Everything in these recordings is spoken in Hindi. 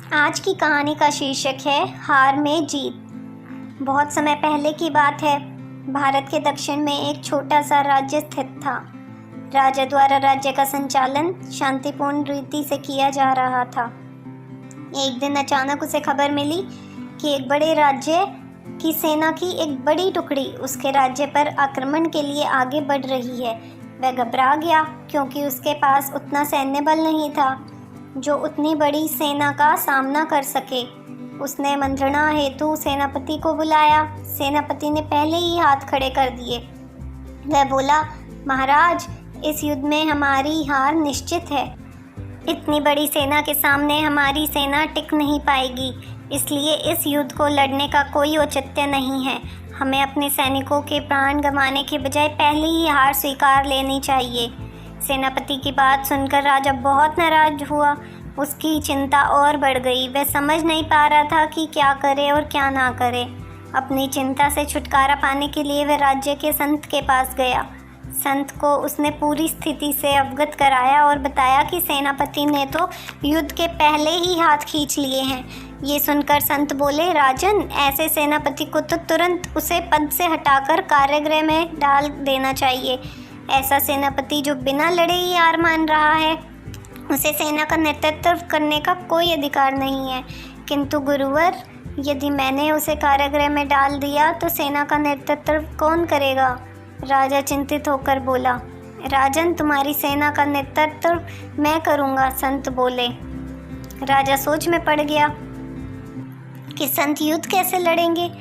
आज की कहानी का शीर्षक है हार में जीत। बहुत समय पहले की बात है। भारत के दक्षिण में एक छोटा सा राज्य स्थित था। राजा द्वारा राज्य का संचालन शांतिपूर्ण रीति से किया जा रहा था। एक दिन अचानक उसे खबर मिली कि एक बड़े राज्य की सेना की एक बड़ी टुकड़ी उसके राज्य पर आक्रमण के लिए आगे बढ़ रही है। वह घबरा गया क्योंकि उसके पास उतना सैन्य बल नहीं था जो उतनी बड़ी सेना का सामना कर सके। उसने मंत्रणा हेतु सेनापति को बुलाया। सेनापति ने पहले ही हाथ खड़े कर दिए। वह बोला, महाराज, इस युद्ध में हमारी हार निश्चित है। इतनी बड़ी सेना के सामने हमारी सेना टिक नहीं पाएगी, इसलिए इस युद्ध को लड़ने का कोई औचित्य नहीं है। हमें अपने सैनिकों के प्राण गंवाने के बजाय पहले ही हार स्वीकार लेनी चाहिए। सेनापति की बात सुनकर राजा बहुत नाराज हुआ। उसकी चिंता और बढ़ गई। वह समझ नहीं पा रहा था कि क्या करे और क्या ना करे। अपनी चिंता से छुटकारा पाने के लिए वह राज्य के संत के पास गया। संत को उसने पूरी स्थिति से अवगत कराया और बताया कि सेनापति ने तो युद्ध के पहले ही हाथ खींच लिए हैं। ये सुनकर संत बोले, राजन, ऐसे सेनापति को तो तुरंत उसे पद से हटाकर कारागृह में डाल देना चाहिए। ऐसा सेनापति जो बिना लड़े ही हार मान रहा है, उसे सेना का नेतृत्व करने का कोई अधिकार नहीं है। किंतु गुरुवर, यदि मैंने उसे कारागृह में डाल दिया तो सेना का नेतृत्व कौन करेगा? राजा चिंतित होकर बोला, राजन, तुम्हारी सेना का नेतृत्व मैं करूँगा। संत बोले। राजा सोच में पड़ गया कि संत युद्ध कैसे लड़ेंगे।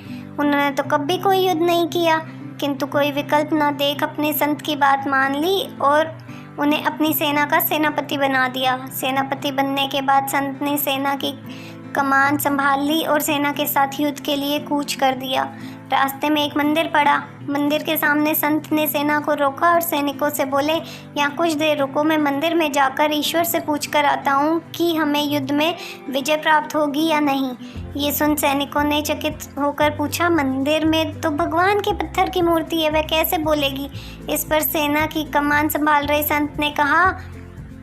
उन्होंने तो कभी कोई युद्ध नहीं किया, किंतु कोई विकल्प न देख अपने संत की बात मान ली और उन्हें अपनी सेना का सेनापति बना दिया। सेनापति बनने के बाद संत ने सेना की कमान संभाल ली और सेना के साथ युद्ध के लिए कूच कर दिया। रास्ते में एक मंदिर पड़ा। मंदिर के सामने संत ने सेना को रोका और सैनिकों से बोले, यहाँ कुछ देर रुको, मैं मंदिर में जाकर ईश्वर से पूछ कर आता हूँ कि हमें युद्ध में विजय प्राप्त होगी या नहीं। ये सुन सैनिकों ने चकित होकर पूछा, मंदिर में तो भगवान के पत्थर की मूर्ति है, वह कैसे बोलेगी? इस पर सेना की कमान संभाल रहे संत ने कहा,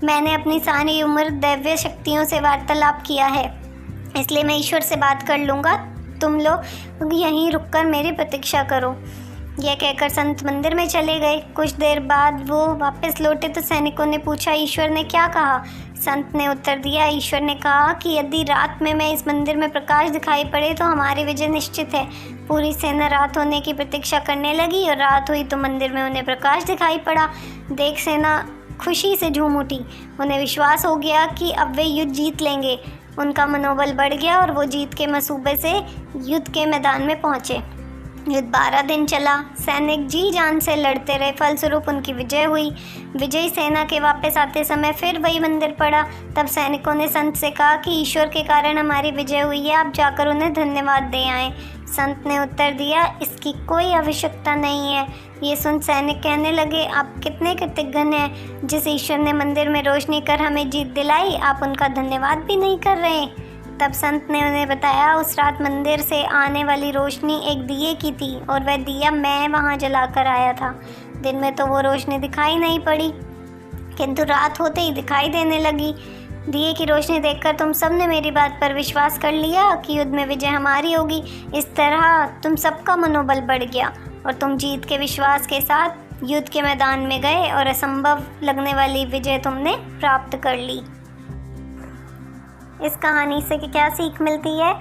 मैंने अपनी सारी उम्र दैवीय शक्तियों से वार्तालाप किया है, इसलिए मैं ईश्वर से बात कर लूँगा। तुम लोग यहीं रुककर मेरी प्रतीक्षा करो। यह कहकर संत मंदिर में चले गए। कुछ देर बाद वो वापस लौटे तो सैनिकों ने पूछा, ईश्वर ने क्या कहा? संत ने उत्तर दिया, ईश्वर ने कहा कि यदि रात में मैं इस मंदिर में प्रकाश दिखाई पड़े तो हमारी विजय निश्चित है। पूरी सेना रात होने की प्रतीक्षा करने लगी और रात हुई तो मंदिर में उन्हें प्रकाश दिखाई पड़ा। देख सेना खुशी से झूम उठी। उन्हें विश्वास हो गया कि अब वे युद्ध जीत लेंगे। उनका मनोबल बढ़ गया और वो जीत के मंसूबे से युद्ध के मैदान में पहुंचे। युद्ध 12 दिन चला। सैनिक जी जान से लड़ते रहे। फलस्वरूप उनकी विजय हुई। विजयी सेना के वापस आते समय फिर वही मंदिर पड़ा। तब सैनिकों ने संत से कहा कि ईश्वर के कारण हमारी विजय हुई है, आप जाकर उन्हें धन्यवाद दे आएं। संत ने उत्तर दिया, इसकी कोई आवश्यकता नहीं है। ये सुन सैनिक कहने लगे, आप कितने कृतज्ञ हैं। जिस ईश्वर ने मंदिर में रोशनी कर हमें जीत दिलाई, आप उनका धन्यवाद भी नहीं कर रहे। तब संत ने उन्हें बताया, उस रात मंदिर से आने वाली रोशनी एक दिए की थी और वह दिया मैं वहाँ जलाकर आया था। दिन में तो वो रोशनी दिखाई नहीं पड़ी, किंतु रात होते ही दिखाई देने लगी। दिए की रोशनी देखकर तुम सब ने मेरी बात पर विश्वास कर लिया कि युद्ध में विजय हमारी होगी। इस तरह तुम सबका मनोबल बढ़ गया और तुम जीत के विश्वास के साथ युद्ध के मैदान में गए और असंभव लगने वाली विजय तुमने प्राप्त कर ली। इस कहानी से क्या सीख मिलती है?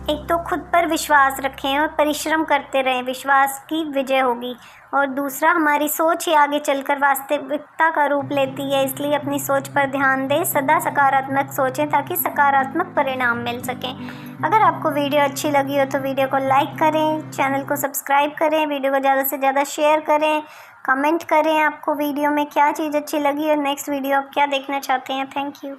एक तो खुद पर विश्वास रखें और परिश्रम करते रहें, विश्वास की विजय होगी। और दूसरा, हमारी सोच ही आगे चलकर वास्तविकता का रूप लेती है, इसलिए अपनी सोच पर ध्यान दें। सदा सकारात्मक सोचें ताकि सकारात्मक परिणाम मिल सकें। अगर आपको वीडियो अच्छी लगी हो तो वीडियो को लाइक करें, चैनल को सब्सक्राइब करें, वीडियो को ज़्यादा से ज़्यादा शेयर करें, कमेंट करें आपको वीडियो में क्या चीज़ अच्छी लगी और नेक्स्ट वीडियो आप क्या देखना चाहते हैं। Thank you.